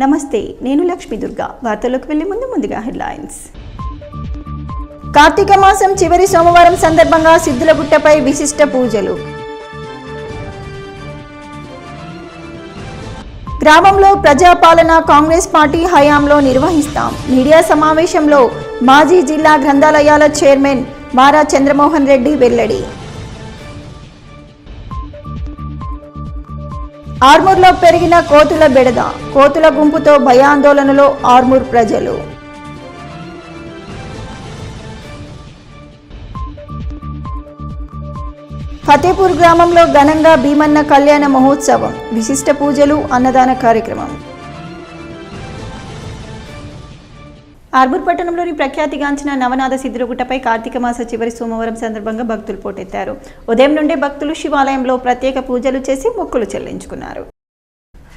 నమస్తే, నేను లక్ష్మీ దుర్గా. వార్తల్లోకి వెళ్లే ముందుగా హెడ్లైన్స్. కార్తీక మాసం చివరి సోమవారం సందర్భంగా సిద్ధులగుట్టపై విశిష్ట పూజలు. గ్రామంలో ప్రజాపాలన కాంగ్రెస్ పార్టీ హయాంలో నిర్వహిస్తాం. మీడియా సమావేశంలో మాజీ జిల్లా గ్రంథాలయాల చైర్మన్ మారా చంద్రమోహన్ రెడ్డి వెల్లడి. ఆర్మూర్లో పెరిగిన కోతుల బెడద. కోతుల గుంపుతో భయాందోళనలో ఆర్మూర్ ప్రజలు. ఫతేపూర్ గ్రామంలో ఘనంగా భీమన్న కళ్యాణ మహోత్సవం. విశిష్ట పూజలు, అన్నదాన కార్యక్రమం. ఆర్మూర్ పట్టణంలోని ప్రఖ్యాతిగాంచిన నవనాథ సిద్ధులగుట్టపై కార్తీక మాస చివరి సోమవారం సందర్భంగా భక్తులు పోటెత్తారు. ఉదయం నుండే భక్తులు శివాలయంలో ప్రత్యేక పూజలు చేసి మొక్కులు చెల్లించుకున్నారు.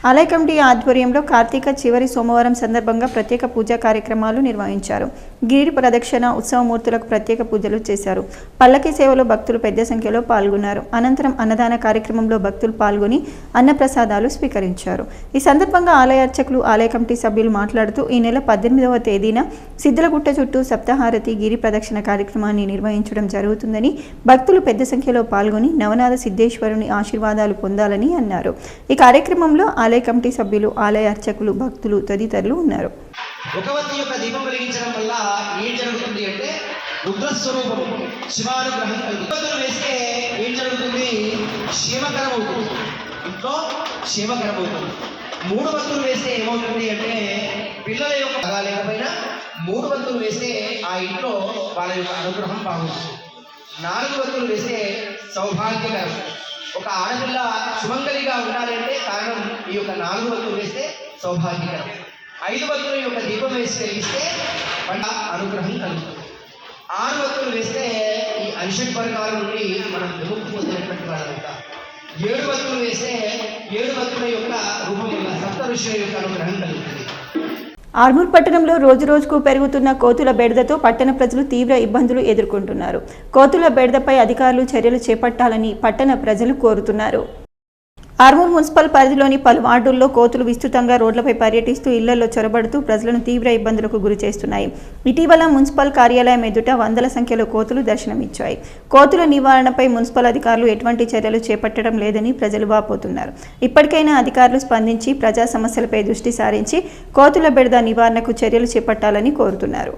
ఆలయ కమిటీ ఆధ్వర్యంలో కార్తీక చివరి సోమవారం సందర్భంగా ప్రత్యేక పూజా కార్యక్రమాలు నిర్వహించారు. గిరి ప్రదక్షిణ, ఉత్సవమూర్తులకు ప్రత్యేక పూజలు చేశారు. పల్లకి సేవలో భక్తులు పెద్ద సంఖ్యలో పాల్గొన్నారు. అనంతరం అన్నదాన కార్యక్రమంలో భక్తులు పాల్గొని అన్నప్రసాదాలు స్వీకరించారు. ఈ సందర్భంగా ఆలయ అర్చకులు, ఆలయ కమిటీ సభ్యులు మాట్లాడుతూ ఈ నెల 18వ తేదీన సిద్ధులగుట్ట చుట్టూ సప్తహారతి గిరి ప్రదక్షిణ కార్యక్రమాన్ని నిర్వహించడం జరుగుతుందని, భక్తులు పెద్ద సంఖ్యలో పాల్గొని నవనాథ సిద్ధేశ్వరుని ఆశీర్వాదాలు పొందాలని అన్నారు. ఈ కార్యక్రమంలో ఆలయ కమిటీ సభ్యులు, ఆలయ అర్చకులు, భక్తులు తదితరులు ఉన్నారు. ఒకవతి యొక్క దీపం వెలిగించడం వల్ల ఏం జరుగుతుంది అంటే రుద్రస్వరూపం శివానుగ్రహం కలుగుతుంది. వేస్తే ఏం జరుగుతుంది? క్షేమకరం అవుతుంది, ఇంట్లో క్షేమకరం అవుతుంది. 3 వత్తులు వేస్తే ఏమవుతుంది అంటే పిల్లల యొక్క లేకపోయినా 3 వత్తులు వేస్తే ఆ ఇంట్లో వాళ్ళ యొక్క అనుగ్రహం బాగుంటుంది. 4 వత్తులు వేస్తే సౌభాగ్యకరం. ఒక ఆడపిల్ల సుమంగలిగా ఉండాలంటే కారణం ఈ యొక్క 4 వత్తులు వేస్తే సౌభాగ్యకరం. 5 వత్తుల యొక్క దీపం వేసి వెలిగిస్తే పంట అనుగ్రహం కలుగుతుంది. 6 వత్తులు వేస్తే ఈ అరిషడ్వర్గాల నుండి మనం విముక్తి పొందినటువంటి వాళ్ళంతా. 7 వత్తులు వేస్తే 7 వత్తుల యొక్క రూపం వల్ల సప్త ఋషుల యొక్క అనుగ్రహం కలుగుతుంది. ఆర్మూర్ పట్టణంలో రోజురోజుకు పెరుగుతున్న కోతుల బెడదతో పట్టణ ప్రజలు తీవ్ర ఇబ్బందులు ఎదుర్కొంటున్నారు. కోతుల బెడదపై అధికారులు చర్యలు చేపట్టాలని పట్టణ ప్రజలు కోరుతున్నారు. ఆర్మూర్ మున్సిపల్ పరిధిలోని పలు వార్డుల్లో కోతులు విస్తృతంగా రోడ్లపై పర్యటిస్తూ ఇళ్లలో చొరబడుతూ ప్రజలను తీవ్ర ఇబ్బందులకు గురి చేస్తున్నాయి. ఇటీవల మున్సిపల్ కార్యాలయం ఎదుట వందల సంఖ్యలో కోతులు దర్శనమిచ్చాయి. కోతుల నివారణపై మున్సిపల్ అధికారులు ఎటువంటి చర్యలు చేపట్టడం లేదని ప్రజలు వాపోతున్నారు. ఇప్పటికైనా అధికారులు స్పందించి ప్రజా సమస్యలపై దృష్టి సారించి కోతుల బెడద నివారణకు చర్యలు చేపట్టాలని కోరుతున్నారు.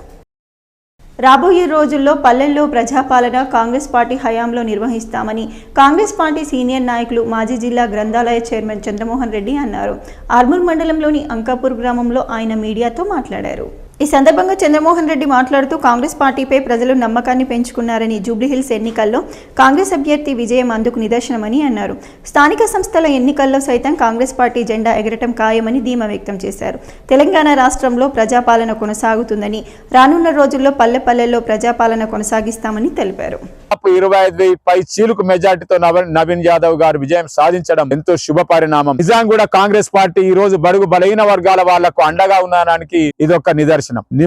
రాబోయే రోజుల్లో పల్లెల్లో ప్రజాపాలన కాంగ్రెస్ పార్టీ హయాంలో నిర్వహిస్తామని కాంగ్రెస్ పార్టీ సీనియర్ నాయకులు, మాజీ జిల్లా గ్రంథాలయ చైర్మన్ చంద్రమోహన్ రెడ్డి అన్నారు. ఆర్మూర్ మండలంలోని అంకాపూర్ గ్రామంలో ఆయన మీడియాతో మాట్లాడారు. ఈ సందర్భంగా చంద్రమోహన్ రెడ్డి మాట్లాడుతూ కాంగ్రెస్ పార్టీపై ప్రజలు నమ్మకాన్ని పెంచుకున్నారని, జూబ్లీహిల్స్ ఎన్నికల్లో కాంగ్రెస్ అభ్యర్థి విజయం అందుకు నిదర్శనమని అన్నారు. స్థానిక సంస్థల ఎన్నికల్లో సైతం కాంగ్రెస్ పార్టీ జెండా ఎగరటం ఖాయమని ధీమా వ్యక్తం చేశారు. తెలంగాణ రాష్ట్రంలో ప్రజాపాలన కొనసాగుతుందని, రానున్న రోజుల్లో పల్లెల్లో ప్రజాపాలన కొనసాగిస్తామని తెలిపారు. 25,000 పై చీలుకు మెజార్టీతో నవీన్ యాదవ్ గారు విజయం సాధించడం ఎంతో శుభ పరిణామం. నిజంగా కూడా కాంగ్రెస్ పార్టీ ఈ రోజు బడుగు బలహీన వర్గాల వాళ్లకు అండగా ఉండడానికి ఇదొక నిదర్శనం.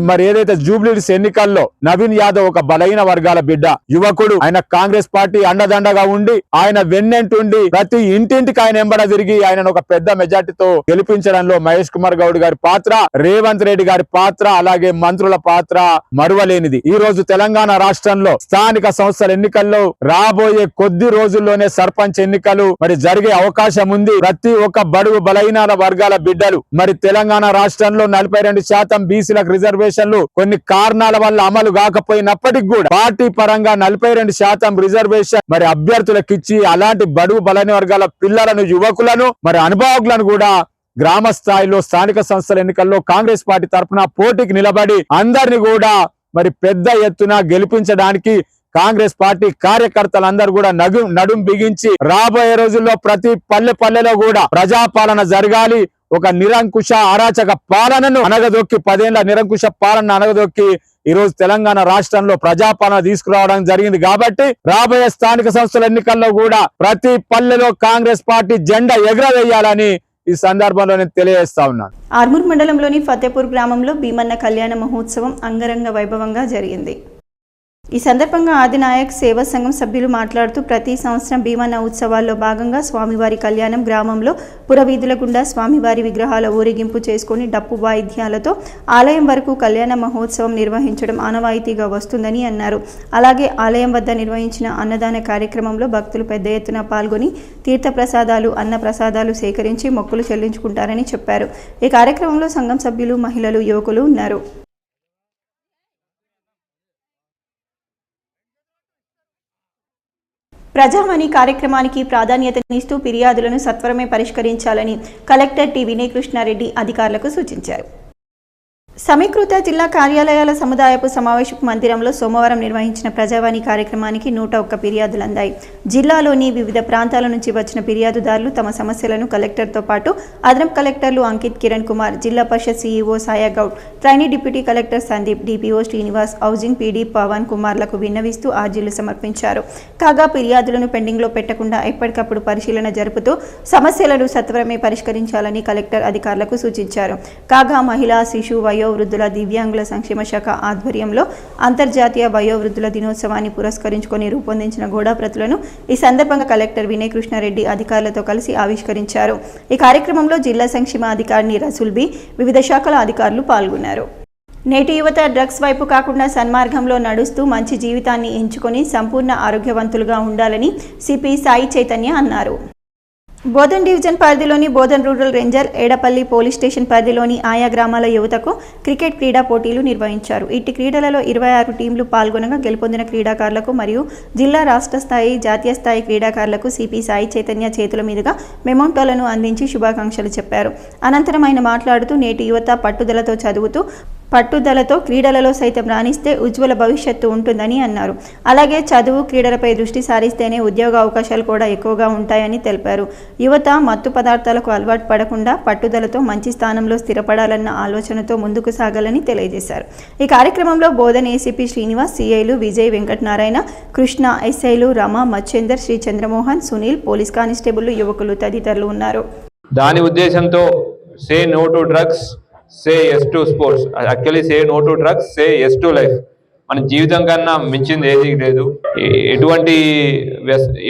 మరి ఏదైతే జూబ్లీహిల్స్ ఎన్నికల్లో నవీన్ యాదవ్ ఒక బలహీన వర్గాల బిడ్డ, యువకుడు, ఆయన కాంగ్రెస్ పార్టీ అండదండగా ఉండి ఆయన వెన్నెంటుండి ప్రతి ఇంటింటికి ఆయన ఎంబడ తిరిగి ఆయనను ఒక పెద్ద మెజార్టీతో గెలిపించడంలో మహేష్ కుమార్ గౌడ్ గారి పాత్ర, రేవంత్ రెడ్డి గారి పాత్ర, అలాగే మంత్రుల పాత్ర మరువలేనిది. ఈ రోజు తెలంగాణ రాష్ట్రంలో స్థానిక సంస్థల ఎన్నికల్లో రాబోయే కొద్ది రోజుల్లోనే సర్పంచ్ ఎన్నికలు మరి జరిగే అవకాశం ఉంది. ప్రతి ఒక్క బడుగు బలహీన వర్గాల బిడ్డలు మరి తెలంగాణ రాష్ట్రంలో 42% బీసీలకు రిజర్వేషన్లు కొన్ని కారణాల వల్ల అమలు కాకపోయినప్పటికీ కూడా పార్టీ పరంగా 42% రిజర్వేషన్ మరి అభ్యర్థులకు ఇచ్చి అలాంటి బడుగు బలహీన వర్గాల పిల్లలను, యువకులను, మరి అనుభవకులను కూడా గ్రామ స్థాయిలో స్థానిక సంస్థల ఎన్నికల్లో కాంగ్రెస్ పార్టీ తరఫున పోటీకి నిలబడి అందరినీ కూడా మరి పెద్ద ఎత్తున గెలిపించడానికి కాంగ్రెస్ పార్టీ కార్యకర్తలందరూ కూడా నడుం బిగించి రాబోయే రోజుల్లో ప్రతి పల్లెలో కూడా ప్రజాపాలన జరగాలి. ఒక నిరంకుశ అరాచక పాలనను అనగదొక్కి 10 ఏళ్ల నిరంకుశ పాలన అనగదొక్కి ఈ రోజు తెలంగాణ రాష్ట్రంలో ప్రజాపాలన తీసుకురావడం జరిగింది. కాబట్టి రాబోయే స్థానిక సంస్థల ఎన్నికల్లో కూడా ప్రతి పల్లెలో కాంగ్రెస్ పార్టీ జెండా ఎగరవేయాలని ఈ సందర్భంలో నేను తెలియజేస్తా ఉన్నాను. ఆర్మూర్ మండలంలోని ఫతేపూర్ గ్రామంలో భీమన్న కళ్యాణ మహోత్సవం అంగరంగ వైభవంగా జరిగింది. ఈ సందర్భంగా ఆదినాయక్ సేవా సంఘం సభ్యులు మాట్లాడుతూ ప్రతి సంవత్సరం భీమన్న ఉత్సవాల్లో భాగంగా స్వామివారి కళ్యాణం గ్రామంలో పురవీధుల గుండా స్వామివారి విగ్రహాల ఊరేగింపు చేసుకుని డప్పు వాయిద్యాలతో ఆలయం వరకు కళ్యాణ మహోత్సవం నిర్వహించడం ఆనవాయితీగా వస్తుందని అన్నారు. అలాగే ఆలయం వద్ద నిర్వహించిన అన్నదాన కార్యక్రమంలో భక్తులు పెద్ద ఎత్తున పాల్గొని తీర్థప్రసాదాలు అన్న ప్రసాదాలు సేకరించి మొక్కులు చెల్లించుకుంటారని చెప్పారు. ఈ కార్యక్రమంలో సంఘం సభ్యులు, మహిళలు, యువకులు ఉన్నారు. ప్రజావాణి కార్యక్రమానికి ప్రాధాన్యతనిస్తూ ఫిర్యాదులను సత్వరమే పరిష్కరించాలని కలెక్టర్ టి. వినయ్ కృష్ణారెడ్డి అధికారులకు సూచించారు. సమీకృత జిల్లా కార్యాలయాల సముదాయపు సమావేశ మందిరంలో సోమవారం నిర్వహించిన ప్రజావాణి కార్యక్రమానికి 101 ఫిర్యాదులు అందాయి. జిల్లాలోని వివిధ ప్రాంతాల నుంచి వచ్చిన ఫిర్యాదుదారులు తమ సమస్యలను కలెక్టర్తో పాటు అదనపు కలెక్టర్లు Ankit, Kiran Kumar, Zilla Parishad CEO Sayagoud, trainee deputy collector Sandeep, DPO Srinivas, housing PD Pavan కుమార్లకు విన్నవిస్తూ అర్జీలు సమర్పించారు. కాగా ఫిర్యాదులను పెండింగ్లో పెట్టకుండా ఎప్పటికప్పుడు పరిశీలన జరుపుతూ సమస్యలను సత్వరమే పరిష్కరించాలని కలెక్టర్ అధికారులకు సూచించారు. కాగా మహిళా, శిశు, వయోవృద్ధుల, దివ్యాంగుల సంక్షేమ శాఖ ఆధ్వర్యంలో అంతర్జాతీయ వయోవృద్ధుల దినోత్సవాన్ని పురస్కరించుకొని రూపొందించిన గోడాప్రతులను ఈ సందర్భంగా కలెక్టర్ వినయ్ కృష్ణారెడ్డి అధికారులతో కలిసి ఆవిష్కరించారు. ఈ కార్యక్రమంలో జిల్లా సంక్షేమ అధికారిని రసూల్ బి, వివిధ శాఖల అధికారులు పాల్గొన్నారు. నేటి యువత డ్రగ్స్ వైపు కాకుండా సన్మార్గంలో నడుస్తూ మంచి జీవితాన్ని ఎంచుకొని సంపూర్ణ ఆరోగ్యవంతులుగా ఉండాలని సిపి సాయి చైతన్య అన్నారు. బోధన్ డివిజన్ పరిధిలోని Bodhan rural ranger, Edapalli police station పరిధిలోని ఆయా గ్రామాల యువతకు క్రికెట్ క్రీడా పోటీలు నిర్వహించారు. ఇట్టి క్రీడలలో 26 టీంలు పాల్గొనగా గెలుపొందిన క్రీడాకారులకు మరియు జిల్లా, రాష్ట్ర స్థాయి, జాతీయ స్థాయి క్రీడాకారులకు సిపి సాయి చైతన్య చేతుల మీదుగా మెమోంటోలను అందించి శుభాకాంక్షలు చెప్పారు. అనంతరం ఆయన మాట్లాడుతూ నేటి యువత పట్టుదలతో చదువుతూ పట్టుదలతో క్రీడలలో సైతం రాణిస్తే ఉజ్వల భవిష్యత్తు ఉంటుందని అన్నారు. అలాగే చదువు, క్రీడలపై దృష్టి సారిస్తేనే ఉద్యోగ అవకాశాలు కూడా ఎక్కువగా ఉంటాయని తెలిపారు. యువత మత్తు పదార్థాలకు అలవాటు పడకుండా పట్టుదలతో మంచి స్థానంలో స్థిరపడాలన్న ఆలోచనతో ముందుకు సాగాలని తెలియజేశారు. ఈ కార్యక్రమంలో బోధన్ ఏసీపీ శ్రీనివాస్, సిఐలు విజయ్, వెంకటనారాయణ, కృష్ణ, ఎస్ఐలు రమ, మచ్చేందర్, శ్రీ చంద్రమోహన్, సునీల్, పోలీస్ కానిస్టేబుల్, యువకులు తదితరులు ఉన్నారు. దాని ఉద్దేశంతో say no to drugs, say yes to sports. Actually say no to drugs, say yes to life. మన జీవితం కన్నా మించింది ఏది లేదు.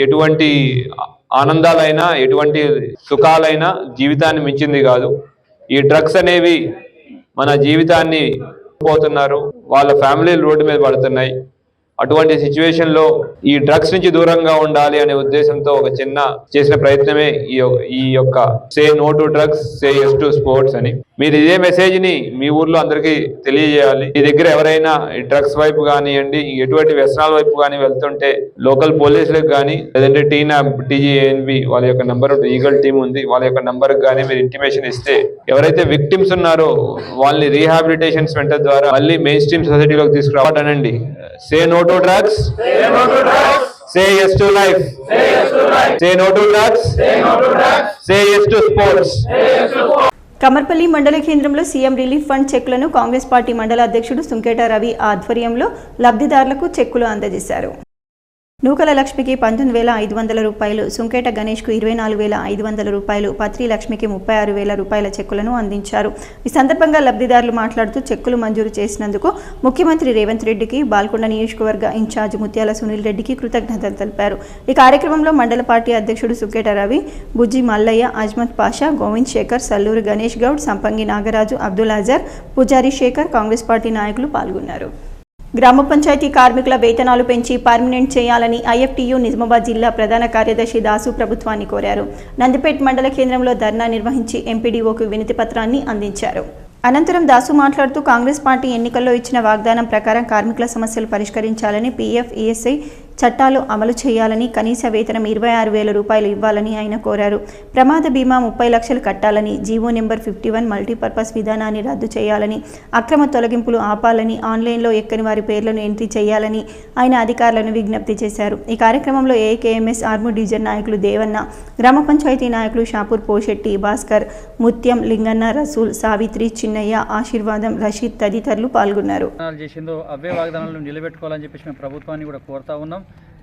ఎటువంటి ఆనందాలైనా, ఎటువంటి సుఖాలైనా జీవితాన్ని మించింది కాదు. ఈ డ్రగ్స్ అనేవి మన జీవితాన్ని పోతున్నారు, వాళ్ళ ఫ్యామిలీలు రోడ్డు మీద పడుతున్నాయి. అటువంటి సిచ్యువేషన్ లో ఈ డ్రగ్స్ నుంచి దూరంగా ఉండాలి అనే ఉద్దేశంతో ఒక చిన్న చేసిన ప్రయత్నమే ఈ యొక్క say no to drugs, say yes to sports అని. మీరు ఇదే మెసేజ్ ని మీ ఊర్లో అందరికీ తెలియజేయాలి. మీ దగ్గర ఎవరైనా డ్రగ్స్ వైపు కానివ్వండి, ఎటువంటి వ్యసనాల వైపు కానీ వెళ్తుంటే లోకల్ పోలీసులకు కానీ, లేదంటే టీజీఏఎన్బి వాళ్ళ యొక్క నంబర్, ఈగల్ టీమ్ ఉంది, వాళ్ళ యొక్క నంబర్ కానీ మీరు ఇంటిమేషన్ ఇస్తే ఎవరైతే విక్టిమ్స్ ఉన్నారో వాళ్ళని రీహాబిలిటేషన్ సెంటర్ ద్వారా మళ్ళీ మెయిన్ స్ట్రీమ్ సొసైటీలోకి తీసుకురావటానండి. Say no to drugs, say yes to life, say no to drugs, say yes to sports. Kamarpalli మండల కేంద్రంలో సీఎం రిలీఫ్ ఫండ్ చెక్కులను కాంగ్రెస్ పార్టీ మండల అధ్యక్షుడు సుంకేట రవి ఆధ్వర్యంలో లబ్ధిదారులకు చెక్కులు అందజేశారు. నూకల లక్ష్మికి 19,500 రూపాయలు, సుంకేట గణేష్కు 24,500 రూపాయలు, పత్రి లక్ష్మికి 36,000 రూపాయల చెక్కులను అందించారు. ఈ సందర్భంగా లబ్ధిదారులు మాట్లాడుతూ చెక్కులు మంజూరు చేసినందుకు ముఖ్యమంత్రి రేవంత్ రెడ్డికి, బాల్కొండ నియోజకవర్గ ఇన్ఛార్జ్ ముత్యాల సునీల్ రెడ్డికి కృతజ్ఞతలు తెలిపారు. ఈ కార్యక్రమంలో మండల పార్టీ అధ్యక్షుడు సుంకేట రవి, బుజ్జి మల్లయ్య, అజ్మత్ పాషా, గోవింద్ శేఖర్, సల్లూరు గణేష్ గౌడ్, సంపంగి నాగరాజు, అబ్దుల్ అజర్, పుజారి శేఖర్, కాంగ్రెస్ పార్టీ నాయకులు పాల్గొన్నారు. గ్రామ పంచాయతీ కార్మికుల వేతనాలు పెంచి పర్మనెంట్ చేయాలని ఐఎఫ్టీయూ నిజామాబాద్ జిల్లా ప్రధాన కార్యదర్శి దాసు ప్రభుత్వాన్ని కోరారు. నందిపేట్ మండల కేంద్రంలో ధర్నా నిర్వహించి ఎంపీడీఓకు వినతి పత్రాన్ని అందించారు. అనంతరం దాసు మాట్లాడుతూ కాంగ్రెస్ పార్టీ ఎన్నికల్లో ఇచ్చిన వాగ్దానం ప్రకారం కార్మికుల సమస్యలు పరిష్కరించాలని, పీఎఫ్, ఈఎస్ఐ చట్టాలు అమలు చేయాలని, కనీస వేతనం 26,000 రూపాయలు ఇవ్వాలని ఆయన కోరారు. ప్రమాద బీమా 30 లక్షలు కట్టాలని, జీవో నెంబర్ 51 మల్టీపర్పస్ విధానాన్ని రద్దు చేయాలని, అక్రమ తొలగింపులు ఆపాలని, ఆన్లైన్లో ఎక్కని వారి పేర్లను ఎంట్రీ చేయాలని ఆయన అధికారులను విజ్ఞప్తి చేశారు. ఈ కార్యక్రమంలో ఏకేఎంఎస్ ఆర్మూర్ డివిజన్ నాయకులు దేవన్న, గ్రామ పంచాయతీ నాయకులు షాపూర్ పోషెట్టి, భాస్కర్, ముత్యం, లింగన్న, రసూల్, సావిత్రి, చిన్నయ్య, ఆశీర్వాదం, రషీద్ తదితరులు పాల్గొన్నారు. అవే వాగ్దానాలను నిలబెట్టుకోవాలని చెప్పేసి మేము ప్రభుత్వాన్ని కూడా కోరుతా ఉన్నాం.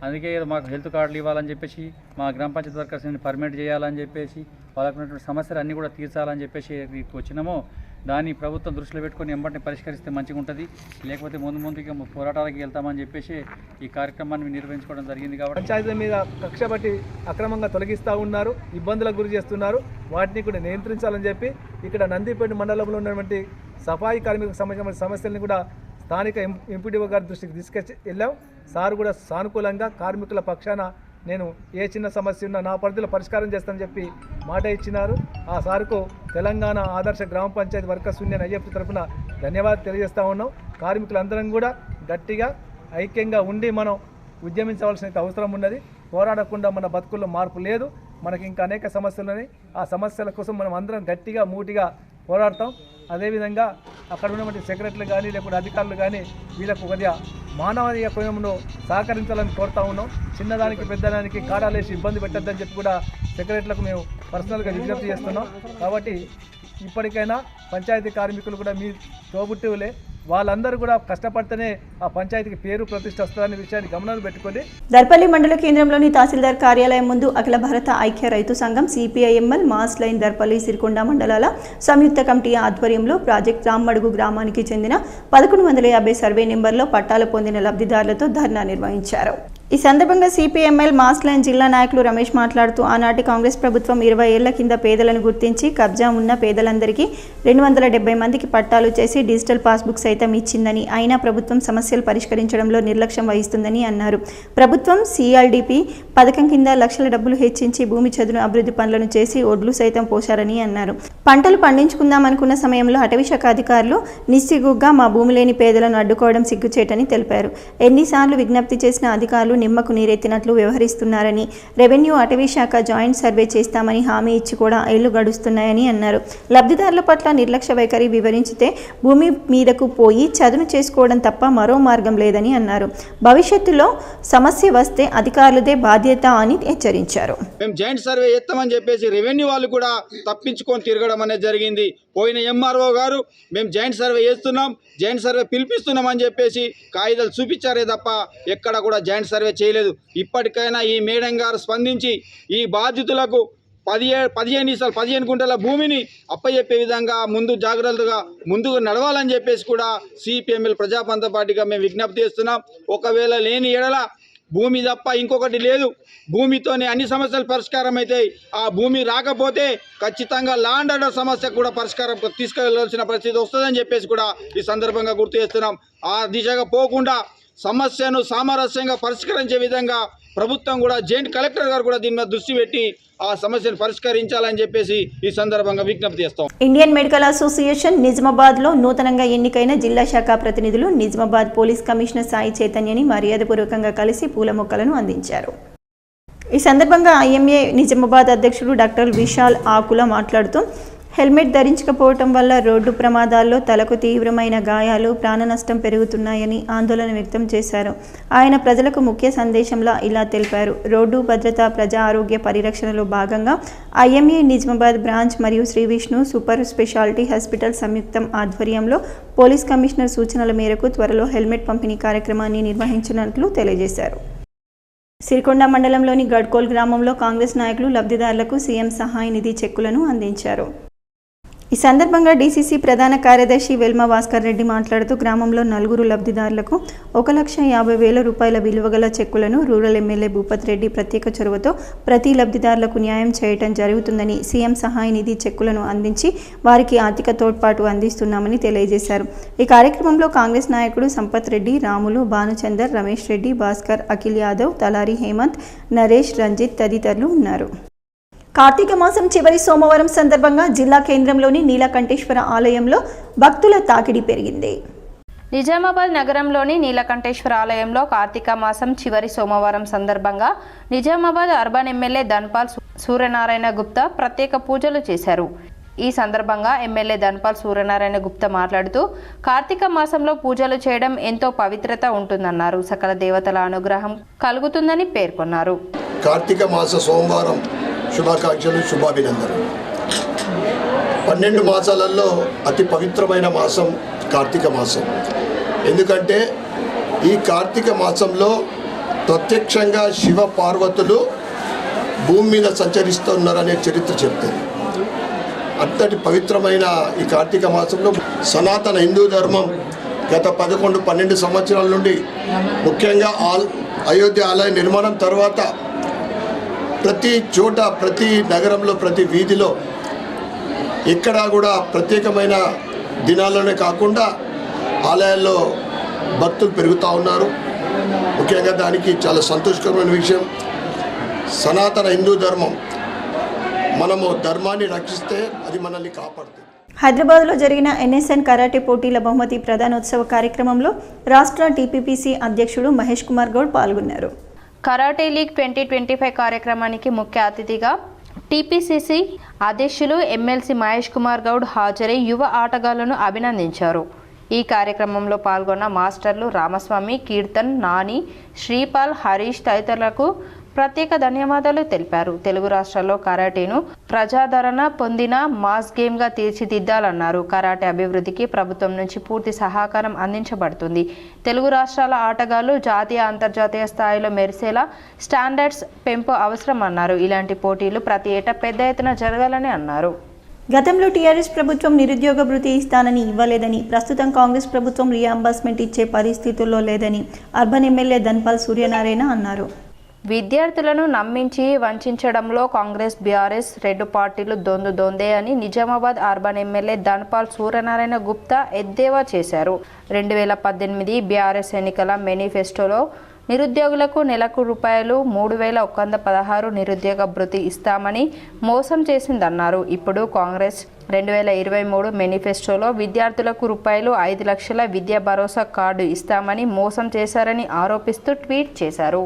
అందుకే మాకు హెల్త్ కార్డులు ఇవ్వాలని చెప్పేసి, మా గ్రామ పంచాయతీ వర్కర్స్ని పర్మిట్ చేయాలని చెప్పేసి, వాళ్ళకు ఉన్నటువంటి సమస్యలు అన్నీ కూడా తీర్చాలని చెప్పేసి వచ్చినాము. దాన్ని ప్రభుత్వం దృష్టిలో పెట్టుకొని వెంబడిని పరిష్కరిస్తే మంచిగా ఉంటుంది. లేకపోతే ముందుగా పోరాటాలకు వెళ్తామని చెప్పేసి ఈ కార్యక్రమాన్ని నిర్వహించుకోవడం జరిగింది. కాబట్టి పంచాయతీల మీద కక్ష బట్టి అక్రమంగా తొలగిస్తూ ఉన్నారు, ఇబ్బందులకు గురి చేస్తున్నారు. వాటిని కూడా నియంత్రించాలని చెప్పి ఇక్కడ నందిపేట మండలంలో ఉన్నటువంటి సఫాయి కార్మికులకు సంబంధించిన సమస్యలను కూడా స్థానిక ఎంపీడీఓ గారి దృష్టికి తీసుకొచ్చి వెళ్ళాం. సార్ కూడా సానుకూలంగా కార్మికుల పక్షాన నేను ఏ చిన్న సమస్య ఉన్నా నా పరిధిలో పరిష్కారం చేస్తానని చెప్పి మాట ఇచ్చినారు. ఆ సార్కు తెలంగాణ ఆదర్శ గ్రామ పంచాయతీ వర్కర్స్ యూనియన్ ఐఎఫ్ తరఫున ధన్యవాదాలు తెలియజేస్తూ ఉన్నాం. కార్మికులందరం కూడా గట్టిగా ఐక్యంగా ఉండి మనం ఉద్యమించవలసిన అవసరం ఉన్నది. పోరాడకుండా మన బతుకుల్లో మార్పు లేదు. మనకి ఇంకా అనేక సమస్యలు ఉన్నాయి. ఆ సమస్యల కోసం మనం అందరం గట్టిగా మూటిగా పోరాడతాం. అదేవిధంగా అక్కడ ఉన్నటువంటి సెక్రటరీలు కానీ లేకపోతే అధికారులు కానీ వీళ్ళకు కొద్దిగా మానవీయ కోణంలో సహకరించాలని కోరుతా ఉన్నాం. చిన్నదానికి పెద్దదానికి కారాలేసి ఇబ్బంది పెట్టద్దని చెప్పి కూడా సెక్రటరీలకు మేము పర్సనల్గా విజ్ఞప్తి చేస్తున్నాం. కాబట్టి ఇప్పటికైనా పంచాయతీ కార్మికులు కూడా మీ తోబుట్టువులే, వాళ్ళందరూ కూడా కష్టపడితేనే ఆ పంచాయతీకి పేరు ప్రతిష్ట వస్తుందనే విషయాన్ని గమనంలో పెట్టుకోండి. దర్పల్లి మండల కేంద్రంలోని తహసీల్దార్ కార్యాలయం ముందు అఖిల భారత ఐక్య రైతు సంఘం CPIML mass line Dharpalli Sirikonda మండలాల సంయుక్త కమిటీ ఆధ్వర్యంలో ప్రాజెక్ట్ రామ్మడుగు గ్రామానికి చెందిన 1150 సర్వే నెంబర్లో పట్టాలు పొందిన లబ్ధిదారులతో ధర్నా నిర్వహించారు. ఈ సందర్భంగా సిపిఎంఎల్ మాస్ లైన్ జిల్లా నాయకులు రమేష్ మాట్లాడుతూ ఆనాటి కాంగ్రెస్ ప్రభుత్వం 20 ఏళ్ల కింద పేదలను గుర్తించి కబ్జా ఉన్న పేదలందరికీ 270 మందికి పట్టాలు చేసి డిజిటల్ పాస్బుక్ సైతం ఇచ్చిందని, అయినా ప్రభుత్వం సమస్యలు పరిష్కరించడంలో నిర్లక్ష్యం వహిస్తుందని అన్నారు. ప్రభుత్వం సిఎల్డిపి పథకం కింద లక్షల డబ్బులు హెచ్చించి భూమి చదును అభివృద్ధి పనులను చేసి ఒడ్లు సైతం పోశారని అన్నారు. పంటలు పండించుకుందామనుకున్న సమయంలో అటవీశాఖ అధికారులు నిస్సిగ్గుగా మా భూమి లేని పేదలను అడ్డుకోవడం సిగ్గుచేటని తెలిపారు. ఎన్నిసార్లు విజ్ఞప్తి చేసిన అధికారులు నిమ్మకు నీరెత్తినట్లు వ్యవహరిస్తున్నారని, రెవెన్యూ అటవీ శాఖ జాయింట్ సర్వే చేస్తామని హామీ ఇచ్చి కూడా ఏళ్లు గడుస్తున్నాయని అన్నారు. లబ్ధిదారుల పట్ల నిర్లక్ష్య వైఖరి వివరించితే భూమి మీదకు పోయి చదును చేసుకోవడం తప్ప మరో మార్గం లేదని అన్నారు. భవిష్యత్తులో సమస్య వస్తే అధికారులదే బాధ్యత అని హెచ్చరించారు. మేము జాయింట్ సర్వే చేస్తామని చెప్పేసి రెవెన్యూ వాళ్ళు కూడా తప్పించుకొని తిరగడం అనేది జరిగింది. పోయిన ఎంఆర్ఓ గారు మేము జాయింట్ సర్వే చేస్తున్నాం, జాయింట్ సర్వే పిలిపిస్తున్నామని చెప్పేసి కాగితాలు చూపించారే తప్ప ఎక్కడ కూడా జాయింట్ సర్వే చేయలేదు. ఇప్పటికైనా ఈ మేడం గారు స్పందించి ఈ బాధితులకు 15 గుంటల భూమిని అప్పచెప్పే విధంగా ముందు జాగ్రత్తగా ముందుకు నడవాలని చెప్పేసి కూడా సిపిఎంఎల్ ప్రజాపంత పార్టీగా మేము విజ్ఞప్తి చేస్తున్నాం. ఒకవేళ లేని ఎడల భూమి తప్ప ఇంకొకటి లేదు, భూమితోనే అన్ని సమస్యలు పరిష్కారం అవుతాయి. ఆ భూమి రాకపోతే ఖచ్చితంగా ల్యాండ్ ఆర్డర్ సమస్య కూడా పరిష్కారం తీసుకెళ్లాల్సిన పరిస్థితి వస్తుందని చెప్పేసి కూడా ఈ సందర్భంగా గుర్తు చేస్తున్నాం. ఆ దిశగా పోకుండా సమస్యను సామరస్యంగా పరిష్కరించే విధంగా ప్రభుత్వం కూడా జాయింట్ కలెక్టర్ గారు కూడా దీని మీద దృష్టి పెట్టి ఆ సమస్యను పరిష్కరించాలని చెప్పేసి ఈ సందర్భంగా విజ్ఞప్తి చేస్తాం. ఇండియన్ మెడికల్ అసోసియేషన్ నిజామాబాద్లో నూతనంగా ఎన్నికైన జిల్లా శాఖ ప్రతినిధులు నిజామాబాద్ పోలీస్ కమిషనర్ సాయి చైతన్యని మర్యాదపూర్వకంగా కలిసి పూల మొక్కలను అందించారు. ఈ సందర్భంగా ఐఎంఏ నిజామాబాద్ అధ్యక్షుడు డాక్టర్ విశాల్ ఆకుల మాట్లాడుతూ హెల్మెట్ ధరించకపోవటం వల్ల రోడ్డు ప్రమాదాల్లో తలకు తీవ్రమైన గాయాలు, ప్రాణ నష్టం పెరుగుతున్నాయని ఆందోళన వ్యక్తం చేశారు. ఆయన ప్రజలకు ముఖ్య సందేశంలా ఇలా తెలిపారు. రోడ్డు భద్రత, ప్రజా ఆరోగ్య పరిరక్షణలో భాగంగా ఐఎంఏ నిజామాబాద్ బ్రాంచ్ మరియు Shri Vishnu super speciality hospital సంయుక్తం ఆధ్వర్యంలో పోలీస్ కమిషనర్ సూచనల మేరకు త్వరలో హెల్మెట్ పంపిణీ కార్యక్రమాన్ని నిర్వహించినట్లు తెలియజేశారు. సిరికొండ మండలంలోని గడ్కోల్ గ్రామంలో కాంగ్రెస్ నాయకులు లబ్ధిదారులకు సీఎం సహాయ నిధి చెక్కులను అందించారు. ఈ సందర్భంగా డీసీసీ ప్రధాన కార్యదర్శి వెల్మ భాస్కర్ రెడ్డి మాట్లాడుతూ గ్రామంలో 4 లబ్ధిదారులకు 1,50,000 రూపాయల విలువగల చెక్కులను రూరల్ ఎమ్మెల్యే భూపత్ రెడ్డి ప్రత్యేక చొరవతో ప్రతి లబ్ధిదారులకు న్యాయం చేయటం జరుగుతుందని, సీఎం సహాయ నిధి చెక్కులను అందించి వారికి ఆర్థిక తోడ్పాటు అందిస్తున్నామని తెలియజేశారు. ఈ కార్యక్రమంలో కాంగ్రెస్ నాయకుడు సంపత్ రెడ్డి, రాములు, భానుచందర్, రమేష్ రెడ్డి, భాస్కర్, అఖిల్ యాదవ్, తలారి హేమంత్, నరేష్, రంజిత్ తదితరులు ఉన్నారు. కార్తీక మాసం చివరి సోమవారం సందర్భంగా జిల్లా కేంద్రంలోని నీలకంఠేశ్వర ఆలయంలో భక్తుల తాకిడి పెరిగింది. నిజామాబాద్ నగరంలోని నీలకంఠేశ్వర ఆలయంలో కార్తీక మాసం చివరి సోమవారం సందర్భంగా నిజామాబాద్ అర్బన్ ఎమ్మెల్యే ధన్పాల్ సూర్యనారాయణ గుప్తా ప్రత్యేక పూజలు చేశారు. ఈ సందర్భంగా ఎమ్మెల్యే ధన్పాల్ సూర్యనారాయణ గుప్తా మాట్లాడుతూ కార్తీక మాసంలో పూజలు చేయడం ఎంతో పవిత్రత ఉంటుందన్నారు. సకల దేవతల అనుగ్రహం కలుగుతుందని పేర్కొన్నారు. కార్తీక మాస సోమవారం శుభాకాంక్షలు, శుభాభినందనలు. 12 మాసాలలో అతి పవిత్రమైన మాసం కార్తీక మాసం. ఎందుకంటే ఈ కార్తీక మాసంలో ప్రత్యక్షంగా శివ పార్వతులు భూమి మీద సంచరిస్తున్నారనే చరిత్ర చెప్తుంది. అంతటి పవిత్రమైన ఈ కార్తీక మాసంలో సనాతన హిందూ ధర్మం గత 11-12 సంవత్సరాల నుండి ముఖ్యంగా అయోధ్య ఆలయ నిర్మాణం తర్వాత ప్రతి చోట, ప్రతి నగరంలో, ప్రతి వీధిలో ఎక్కడా కూడా ప్రత్యేకమైన దినాల్లోనే కాకుండా ఆలయాల్లో భక్తులు పెరుగుతూ ఉన్నారు. ముఖ్యంగా దానికి చాలా సంతోషకరమైన విషయం. సనాతన హిందూ ధర్మం, మనము ధర్మాన్ని రక్షిస్తే అది మనల్ని కాపాడుతుంది. హైదరాబాద్లో జరిగిన ఎన్ఎస్ఎన్ కరాటే పోటీల బహుమతి ప్రధానోత్సవ కార్యక్రమంలో రాష్ట్ర టీపీపీసీ అధ్యక్షుడు మహేష్ కుమార్ గౌడ్ పాల్గొన్నారు. కరాటే లీగ్ 2025 కార్యక్రమానికి ముఖ్య అతిథిగా టీపీసీసీ అధ్యక్షులు ఎమ్మెల్సీ మహేష్ కుమార్ గౌడ్ హాజరై యువ ఆటగాళ్లను అభినందించారు. ఈ కార్యక్రమంలో పాల్గొన్న మాస్టర్లు రామస్వామి, కీర్తన్, నాని, శ్రీపాల్, హరీష్ తదితరులకు ప్రత్యేక ధన్యవాదాలు తెలిపారు. తెలుగు రాష్ట్రాల్లో కరాటేను ప్రజాదరణ పొందిన మాస్ గేమ్గా తీర్చిదిద్దాలన్నారు. కరాటే అభివృద్ధికి ప్రభుత్వం నుంచి పూర్తి సహకారం అందించబడుతుంది. తెలుగు రాష్ట్రాల ఆటగాళ్లు జాతీయ, అంతర్జాతీయ స్థాయిలో మెరిసేలా స్టాండర్డ్స్ పెంపు అవసరమన్నారు. ఇలాంటి పోటీలు ప్రతి ఏటా పెద్ద ఎత్తున జరగాలని అన్నారు. గతంలో టీఆర్ఎస్ ప్రభుత్వం నిరుద్యోగ భృతి ఇస్తానని ఇవ్వలేదని, ప్రస్తుతం కాంగ్రెస్ ప్రభుత్వం రీఎంబర్స్మెంట్ ఇచ్చే పరిస్థితుల్లో లేదని అర్బన్ ఎమ్మెల్యే ధన్పాల్ సూర్యనారాయణ అన్నారు. విద్యార్థులను నమ్మించి వంచడంలో కాంగ్రెస్, బీఆర్ఎస్ రెండు పార్టీలు దొందే అని నిజామాబాద్ అర్బన్ ఎమ్మెల్యే ధన్పాల్ సూర్యనారాయణ గుప్తా ఎద్దేవా చేశారు. 2018 బీఆర్ఎస్ ఎన్నికల మేనిఫెస్టోలో నిరుద్యోగులకు నెలకు ₹3,116 నిరుద్యోగ భృతి ఇస్తామని మోసం చేసిందన్నారు. ఇప్పుడు కాంగ్రెస్ 2023 మేనిఫెస్టోలో విద్యార్థులకు ₹5 లక్షల విద్యా భరోసా కార్డు ఇస్తామని మోసం చేశారని ఆరోపిస్తూ ట్వీట్ చేశారు.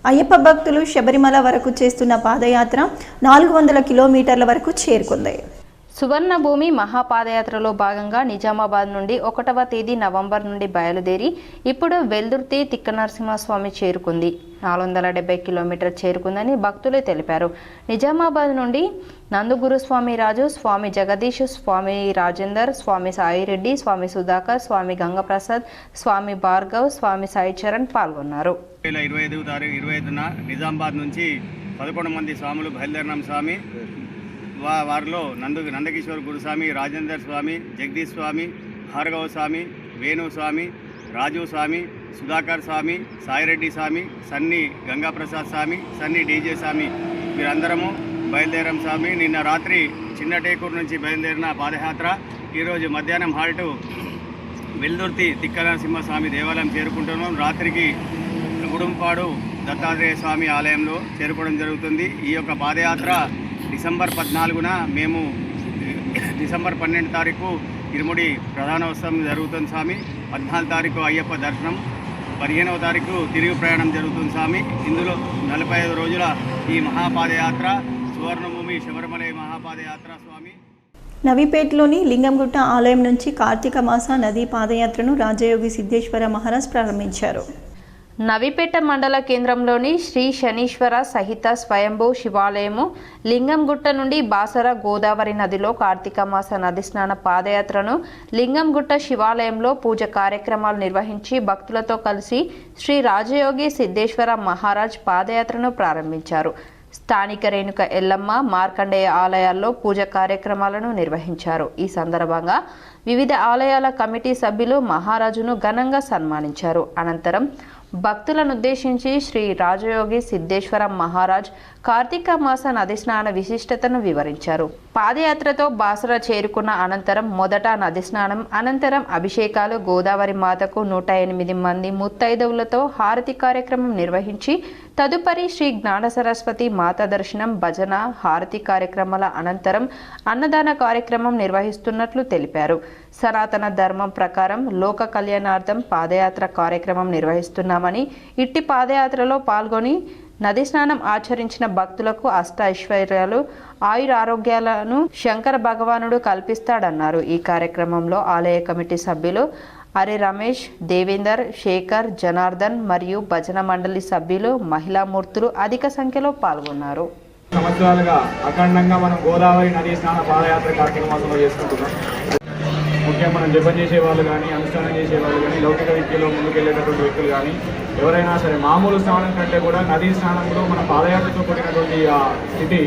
అయ్యప్ప భక్తులు శబరిమల వరకు చేస్తున్న పాదయాత్ర 400 కిలోమీటర్ల వరకు చేరుకుంది. సువర్ణ భూమి మహాపాదయాత్రలో భాగంగా నిజామాబాద్ నుండి 1వ తేదీ నవంబర్ నుండి బయలుదేరి ఇప్పుడు వెల్దుర్తి తిక్కనరసింహస్వామి చేరుకుంది. 470 కిలోమీటర్ చేరుకుందని భక్తులు తెలిపారు. నిజామాబాద్ నుండి నందుగురుస్వామి రాజు, స్వామి జగదీష్, స్వామి రాజేందర్, స్వామి సాయిరెడ్డి, స్వామి సుధాకర్, స్వామి గంగప్రసాద్, స్వామి భార్గవ్, స్వామి సాయి చరణ్ పాల్గొన్నారు. 25న నిజామాబాద్ నుంచి 11 మంది స్వాములు బయలుదేరినాం. స్వామి వారిలో నందకిషోర్ గురుస్వామి, రాజేందర్ స్వామి, జగదీష్ స్వామి, భార్గవ స్వామి, వేణు స్వామి, రాజు స్వామి, సుధాకర్ స్వామి, సాయిరెడ్డి స్వామి, సన్ని గంగాప్రసాద్ స్వామి, సన్ని డీజే స్వామి వీరందరము బయలుదేరాం. స్వామి నిన్న రాత్రి చిన్నటేకూరు నుంచి బయలుదేరిన పాదయాత్ర ఈరోజు మధ్యాహ్నం హాల్టు వెల్దుర్తి తిక్కనరసింహస్వామి దేవాలయం చేరుకుంటున్నాం. రాత్రికి గుడుంపాడు దత్తాత్రేయ స్వామి ఆలయంలో చేరుకోవడం జరుగుతుంది. ఈ యొక్క పాదయాత్ర డిసెంబర్ 14న మేము డిసెంబర్ 12 తారీఖు ఇరుముడి ప్రధానోత్సవం జరుగుతుంది స్వామి. 14 తారీఖు అయ్యప్ప దర్శనం, 15వ తారీఖు తిరుగు ప్రయాణం జరుగుతుంది స్వామి. ఇందులో 45 రోజుల ఈ మహాపాదయాత్ర సువర్ణభూమి శబరిమల మహాపాదయాత్ర స్వామి. నవీపేటలోని లింగంగుట్ట ఆలయం నుంచి కార్తీక మాస నదీ పాదయాత్రను రాజయోగి సిద్ధేశ్వర మహారాజ్ ప్రారంభించారు. నవీపేట మండల కేంద్రంలోని శ్రీ శనీశ్వర సహిత స్వయంభూ శివాలయము లింగంగుట్ట నుండి బాసర గోదావరి నదిలో కార్తీక మాస నది స్నాన పాదయాత్రను లింగంగుట్ట శివాలయంలో పూజ కార్యక్రమాలు నిర్వహించి భక్తులతో కలిసి శ్రీ రాజయోగి సిద్ధేశ్వర మహారాజ్ పాదయాత్రను ప్రారంభించారు. స్థానిక రేణుక ఎల్లమ్మ, మార్కండేయ ఆలయాల్లో పూజ కార్యక్రమాలను నిర్వహించారు. ఈ సందర్భంగా వివిధ ఆలయాల కమిటీ సభ్యులు మహారాజును ఘనంగా సన్మానించారు. అనంతరం భక్తులను ఉద్దేశించి శ్రీ రాజయోగి సిద్ధేశ్వర మహారాజ్ కార్తీక మాస నది స్నాన విశిష్టతను వివరించారు. పాదయాత్రతో బాసర చేరుకున్న అనంతరం మొదట నది స్నానం, అనంతరం అభిషేకాలు, గోదావరి మాతకు 108 మంది ముత్తైదవులతో హారతి కార్యక్రమం నిర్వహించి తదుపరి శ్రీ జ్ఞాన సరస్వతి మాత దర్శనం, భజన, హారతి కార్యక్రమాల అనంతరం అన్నదాన కార్యక్రమం నిర్వహిస్తున్నట్లు తెలిపారు. సనాతన ధర్మం ప్రకారం లోక కళ్యాణార్థం పాదయాత్ర కార్యక్రమం నిర్వహిస్తున్నామని, ఇట్టి పాదయాత్రలో పాల్గొని నది స్నానం ఆచరించిన భక్తులకు అష్ట ఐశ్వర్యాలు, ఆయురారోగ్యాలను శంకర భగవానుడు కల్పిస్తాడన్నారు. ఈ కార్యక్రమంలో ఆలయ కమిటీ సభ్యులు అరే రమేష్, దేవేందర్, శేఖర్, జనార్దన్ మరియు భజన మండలి సభ్యులు, మహిళా మూర్తులు అధిక సంఖ్యలో పాల్గొన్నారు. సంవత్సరాలుగా అఖండంగా మనం గోదావరి నదీ స్నాన పాదయాత్ర కార్తీక మాసంలో చేసుకుంటున్నాం. ముఖ్యంగా మనం జపం చేసేవాళ్ళు కానీ, అనుష్ఠానం చేసేవాళ్ళు కానీ, లౌకిక విద్యలో ముందుకెళ్ళేటటువంటి వ్యక్తులు కానీ ఎవరైనా సరే మామూలు స్నానం కంటే కూడా నదీ స్నానంలో మన పాదయాత్రతో కూడినటువంటి ఆ స్థితి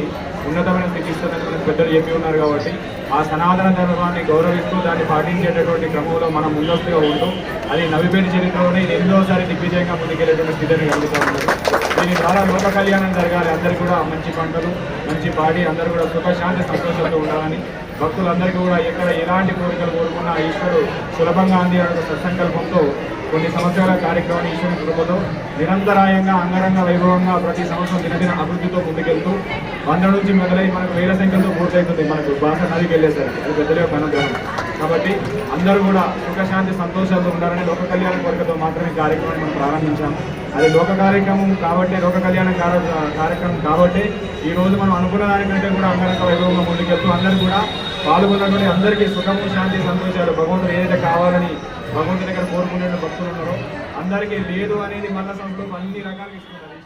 ఉన్నతమైన స్థితి ఇస్తుందని మనకు పెద్దలు చెప్పి ఉన్నారు. కాబట్టి ఆ సనాతన ధర్మాన్ని గౌరవిస్తూ దాన్ని పాటించేటటువంటి క్రమంలో మనం ముందస్తుగా ఉంటూ అది నవిపేట చరిత్రలోనే ఇది ఎన్నోసారి దిగ్విజయంగా ముందుకెళ్ళేటువంటి స్థితిని కలుగుతూ ఉంటుంది. దీని ద్వారా లోక కళ్యాణం జరగాలి, అందరికీ కూడా మంచి పంటలు మంచి పాడి అందరూ కూడా సుఖశాంతి సంతోషంతో ఉండాలని భక్తులందరికీ కూడా ఎక్కడ ఎలాంటి కోరికలు కోరుకున్నా ఈశ్వరుడు సులభంగా అంది అనే సత్సంకల్పంతో కొన్ని సంవత్సరాల కార్యక్రమాన్ని ఈశ్వరుని కృపతో నిరంతరాయంగా అంగరంగ వైభవంగా ప్రతి సంవత్సరం దినదిన అభివృద్ధితో ముందుకెళ్తూ 100 నుంచి మొదలై మనకు 1000 సంఖ్యలతో పూర్తవుతుంది మనకు బాస నదికి వెళ్ళేసరికి. అది పెద్దల యొక్క అనుగ్రహం. కాబట్టి అందరూ కూడా సుఖశాంతి సంతోషాలతో ఉండాలని లోక కళ్యాణ కోరికతో మాత్రమే కార్యక్రమాన్ని మనం ప్రారంభించాము. అది లోక కార్యక్రమం కాబట్టి లోక కళ్యాణ కార్యక్రమం కాబట్టి ఈ రోజు మనం అనుకున్న దానికంటే కూడా అంగరంగ వైభవంగా ముందుకెళ్తూ అందరూ కూడా పాల్గొన్నటువంటి అందరికీ సుఖము శాంతి సంతోషాలు భగవంతుడు ఏదైతే కావాలని భగవంతుడి దగ్గర కోరుకునే భక్తులు ఉన్నారో అందరికీ లేదు అనేది మల్ల సంస్కృతి అన్ని రకాలుగా ఇస్తున్నారు.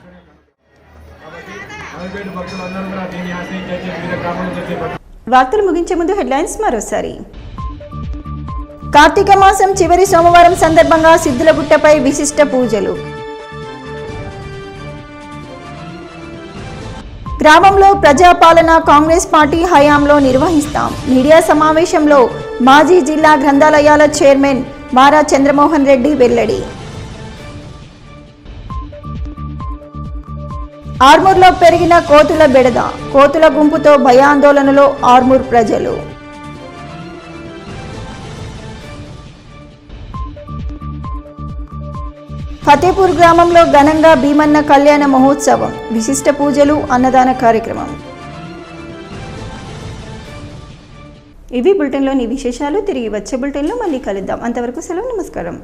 కాబట్టి నలభై భక్తులు అందరూ కూడా దీన్ని ఆశ్రయించే వివిధ గ్రామాల చేసే వార్తలు ముగించే ముందు హెడ్లైన్స్ మరోసారి. కార్తీక మాసం చివరి సోమవారం సందర్భంగా సిద్ధులగుట్టపై విశిష్ట పూజలు. గ్రామంలో ప్రజాపాలన కాంగ్రెస్ పార్టీ హయాంలో నిర్వహిస్తాం. మీడియా సమావేశంలో మాజీ జిల్లా గ్రంథాలయాల చైర్మన్ మారా చంద్రమోహన్ రెడ్డి వెల్లడి. ఆర్మూర్లో పెరిగిన కోతుల బెడద, కోతుల గుంపుతో భయాందోళనలో ఆర్మూర్ ప్రజలు. ఫతేపూర్ గ్రామంలో ఘనంగా భీమన్న కళ్యాణ మహోత్సవం, విశిష్ట పూజలు, అన్నదాన కార్యక్రమం. ఇవి బులెటిన్లోని విశేషాలు. తిరిగి వచ్చే బులెటిన్లో మళ్ళీ కలుద్దాం. అంతవరకు సెలవు. నమస్కారం.